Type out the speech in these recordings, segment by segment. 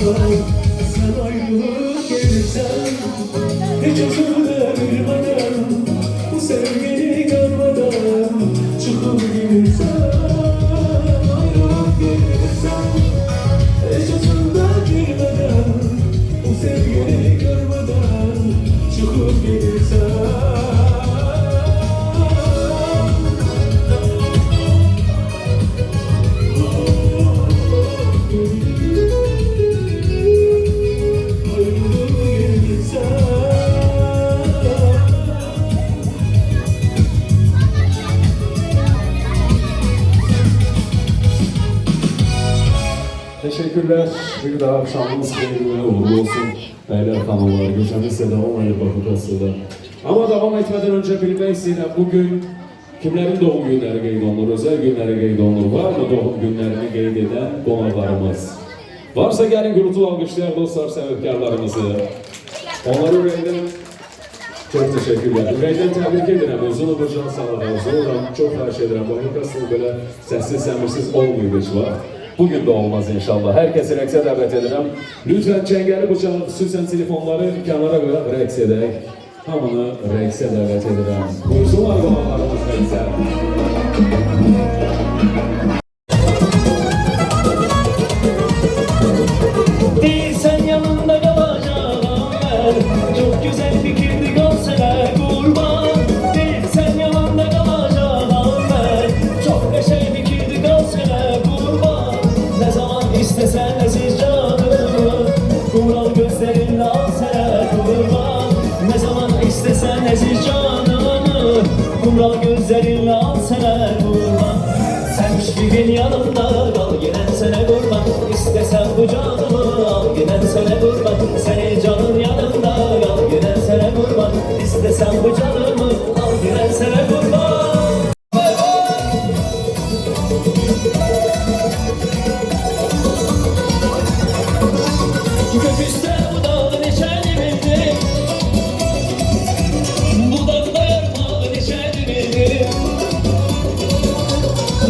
Sen ayrılıp gelirsen hiç özür dilemeden, bu sevgini görmeden çıkıp gelirsen, ayrılıp gelirsen hiç özür dilemeden, bu sevgini görmeden çıkıp gelirsen. Teşekkürler. Bir daha akşamımız hayırlı uğurlu olsun. Beyler hanımlar, gecemiz de devam edip bakıkasıyla. Ama devam etmeden önce bilmek istedim, bugün kimlerin doğum günleri qeyd olunur, özel günleri qeyd olunur, var mı doğum günlerini qeyd eden qonaqlarımız? Varsa gəlin gürültülü alqışlayaq dostlar, səbəbkarlarımızı. Onları ürəkdən çok teşekkürler. Ürəkdən təbrik edirəm, uzun uğurcan sağlığa, sonra çok xahiş edirəm, bakıkasıyla belə səssiz, səmirsiz olmuyor hiç var. Bugün de olmaz inşallah. Herkesi rəqsə dəvət edirəm. Lütfen çəngəli bıçağı, xüsusən telefonları kənara qoyaq, rəqs edək. Hamını rəqsə dəvət edirəm. Buyursunlar qonaqlarımız rəqsə. Değilsen yanında kalacağım ben. Çok güzel fikirdi görseler kurban. Değilsen yanında kalacağım ben. Çok neşe fikirdi görseler kurban. Ne zaman istesen aziz canımı, kumral gözlerinle alseler kurban. Ne zaman istesen aziz canımı, kumral gözlerinle alseler kurban. Sen müşfikin yanımda kal, gelen sene kurban. İstesen bu canımı al, gelen sene kurban. Senin canın yanımda kal, gelen sene kurban. İstesen bu canımı al, gelen sene kurban. Gökyüzde bu dağın içeni bildim, bu dağda yarmağın içeni bildim.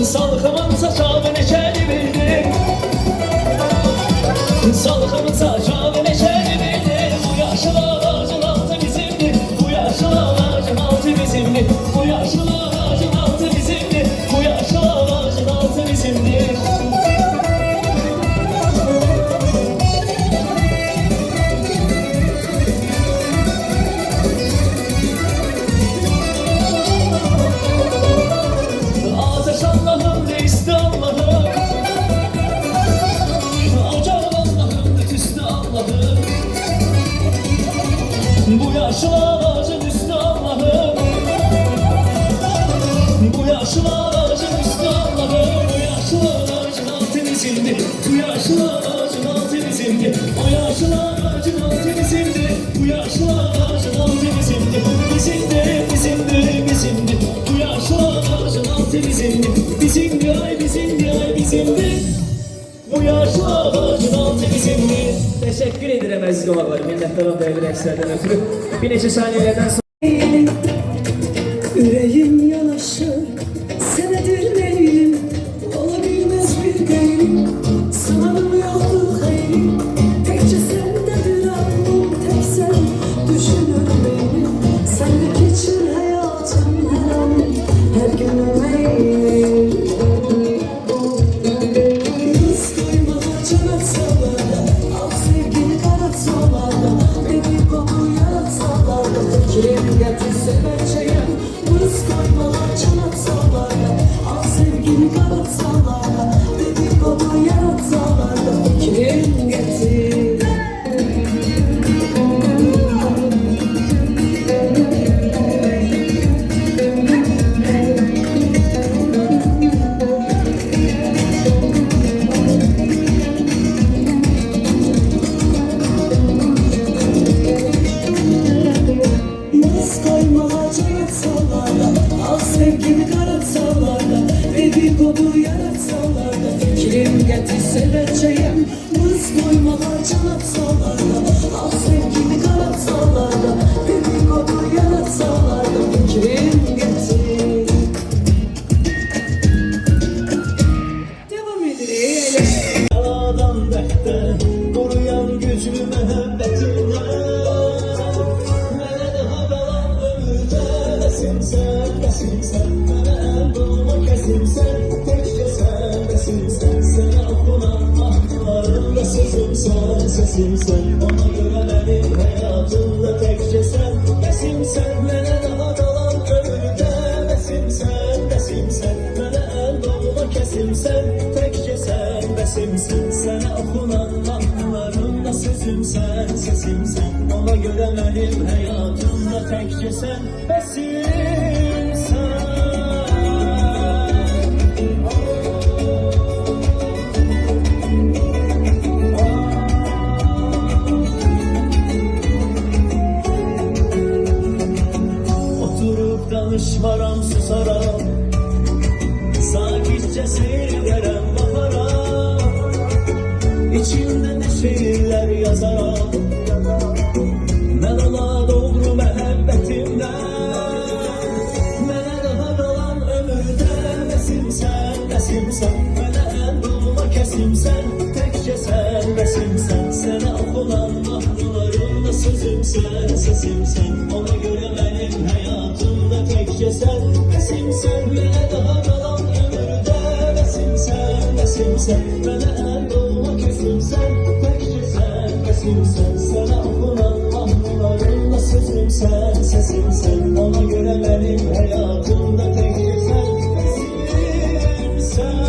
Salkımın saçağın içeni bildim, salkımın saçağın içeni bildim. Bu yaşlı ağacın altı bizimdi, bu yaşlı ağacın altı bizimdi, bu yaşlı ağacın altı bizimdi, bu yaşlı ağacın altı bizimdi. Ateş Allah'ım de iste Allah'ım, ocağım Allah'ım de tüste Allah'ım. Bu yaşlı ağacın üstü Allah'ım, bu yaşlı ağacın üstü Allah'ım. Bu yaşlı ağacın altı bizimdi, bu yaşlı ağacın altı bizimdi, o yaşlı ağacın altı bizimdi, bu yaşlı ağacın altı bizimdi, bizimdi, bizimdi, bizimdi. Bu yaşlı ağacın altı bizimdi, bizimdi, ay bizimdi, ay bizimdi. Bu yaşlı ağacın altı bizimdi. Teşekkür ederim aziz qonaqlar, minnətdaram dəyərli rəqslərdən ötürü. Bir neçə saniyələrdən sonra yüreğim yanaşır, senedir değilim, olabilmez bir değilim. Sanırım yoktu hayrim, tekçe sendedir aklım, tek sen düşünür beni. Sendeki için hayatım her an, her günüm eğilim. Yıldız koymalar, canatsalar da, al sevgini karatsalar da, dedikodu yaratsalar da, fikrim getirse ölçeğim. Yıldız koymalar, canatsalar da, al sevgini karatsalar da, dedikodu yaratsalar da, fikrim getir. Yıldız koymalar, canatsalar besimsən, besimsən. Mənə ən dolma kəsimsən, təkcə sən, besimsən. Sənə oxunan mahnılarımda sözümsən, sesimsən. Ona görə mənim həyatımda təkcə sən, besimsən. Mənə daha qalan ömürdə besimsən, besimsən. Mənə ən dolma kəsimsən, təkcə sən, besimsən. Sənə oxunan mahnılarımda sözümsən, sesimsən. Ona görə mənim həyatımda təkcə sən, besimsən. Oturup danışmaram, susaram, sakitçe seyrederem, bakaram. İçimde ne şiirler yazaram, mən ona doğru məhəbbətimdən. Mənə daha qalan ömürdə besimsən, besimsən. Mənə ən dolma kəsimsən, təkcə sən, besimsən. Sənə oxunan mahnılarımda sözümsən, sesimsən. Ona görə mənim həyatımda təkcə sən, besimsən. Mənə daha qalan ömürdə besimsən, besimsən. Mənə ən dolma kəsimsən, təkcə sən, besimsən. Sənə oxunan mahnılarımda sözümsən, sesimsən. Ona görə mənim həyatımda təkcə sən, besimsən.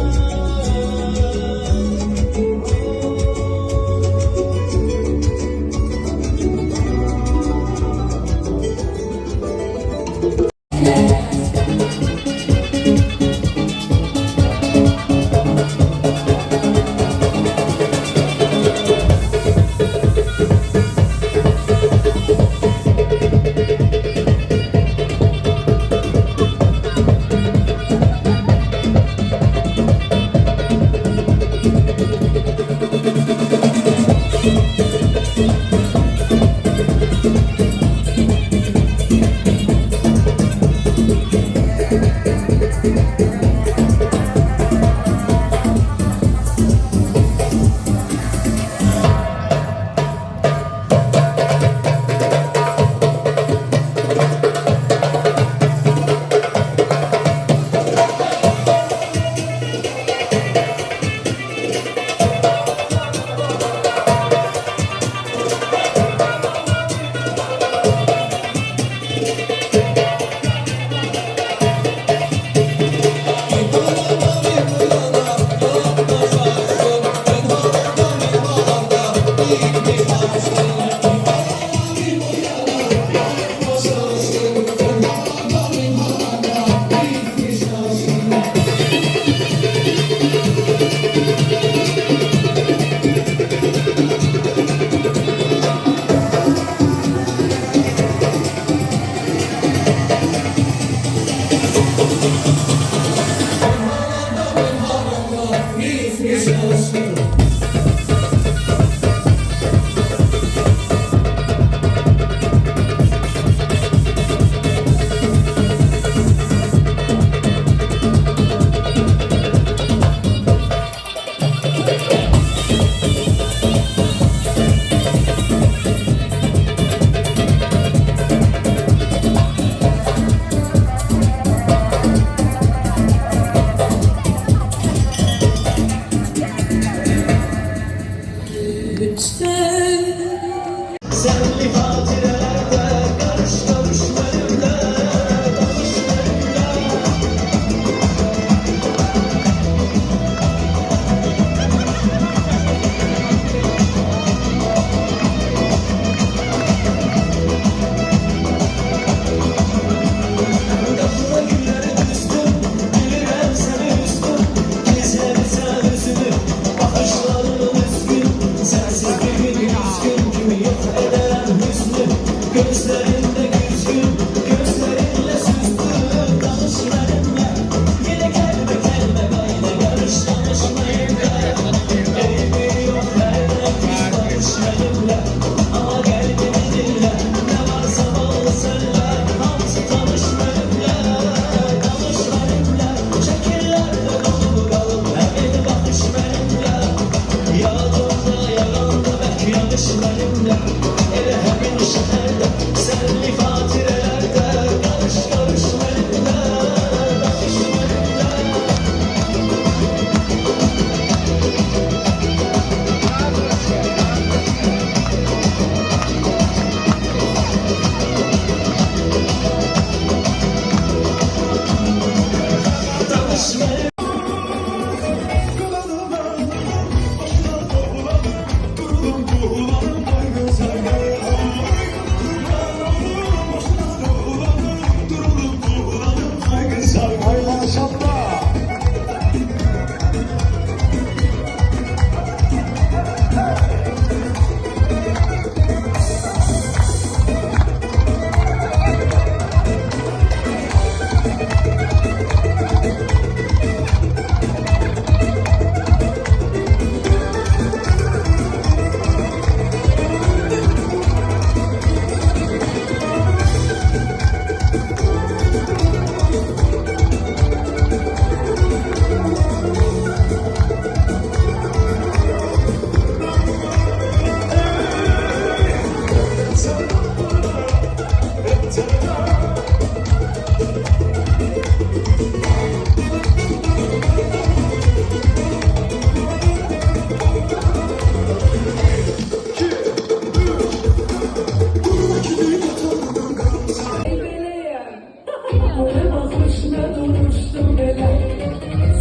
Ne bakış ne duruştum hele.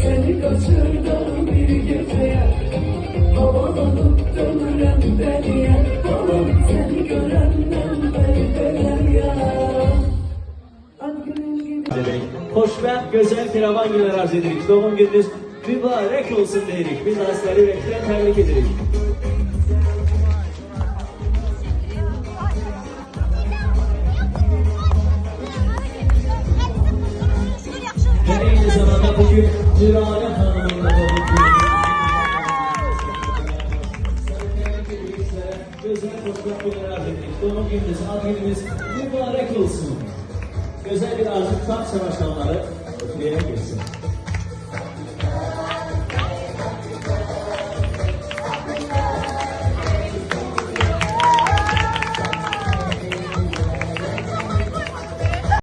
Seni kaçırdım bir geceye. Havalanıp dönürem deliye. Babam seni görenden beri beler ya. Xoşbəxt, gözəl Firavan günlər arz edirik. Doğum gününüz mübarək olsun deyirik. Biz sizləri ürəkdən təbrik edirik. Ve aynı zamanda bugün Nurane Hanım'ın da doğum günü. Güzel xoşbəxt günlər arz edirik. Doğum gününüz, ad gününüz mübarək olsun. Güzel bir arzu tutarsa başkanları ötürüye geçsin.